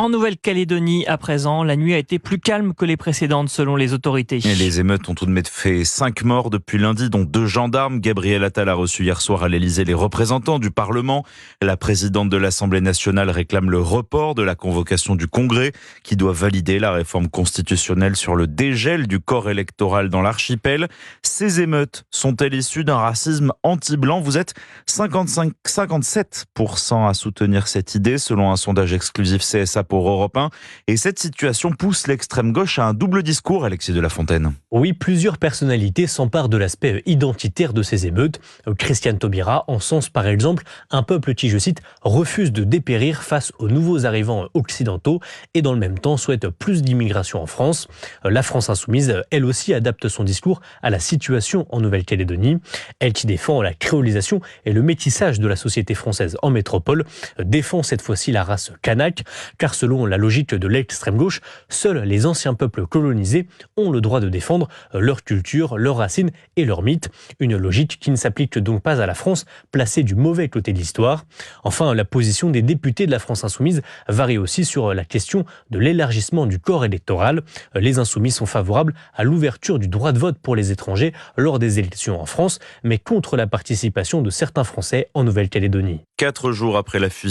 En Nouvelle-Calédonie, à présent, la nuit a été plus calme que les précédentes selon les autorités. Et les émeutes ont tout de même fait 5 morts depuis lundi, dont 2 gendarmes. Gabriel Attal a reçu hier soir à l'Elysée les représentants du Parlement. La présidente de l'Assemblée nationale réclame le report de la convocation du Congrès, qui doit valider la réforme constitutionnelle sur le dégel du corps électoral dans l'archipel. Ces émeutes sont-elles issues d'un racisme anti-blanc? Vous êtes 57% à soutenir cette idée, selon un sondage exclusif CSA pour Europe 1. Et cette situation pousse l'extrême gauche à un double discours, Alexis de la Fontaine. Oui, plusieurs personnalités s'emparent de l'aspect identitaire de ces émeutes. Christiane Taubira encense par exemple un peuple qui, je cite, refuse de dépérir face aux nouveaux arrivants occidentaux et dans le même temps souhaite plus d'immigration en France. La France insoumise, elle aussi, adapte son discours à la situation en Nouvelle-Calédonie. Elle qui défend la créolisation et le métissage de la société française en métropole, défend cette fois-ci la race kanak, car selon la logique de l'extrême gauche, seuls les anciens peuples colonisés ont le droit de défendre leur culture, leurs racines et leurs mythes. Une logique qui ne s'applique donc pas à la France, placée du mauvais côté de l'histoire. Enfin, la position des députés de la France insoumise varie aussi sur la question de l'élargissement du corps électoral. Les insoumis sont favorables à l'ouverture du droit de vote pour les étrangers lors des élections en France, mais contre la participation de certains Français en Nouvelle-Calédonie. 4 jours après la fusillade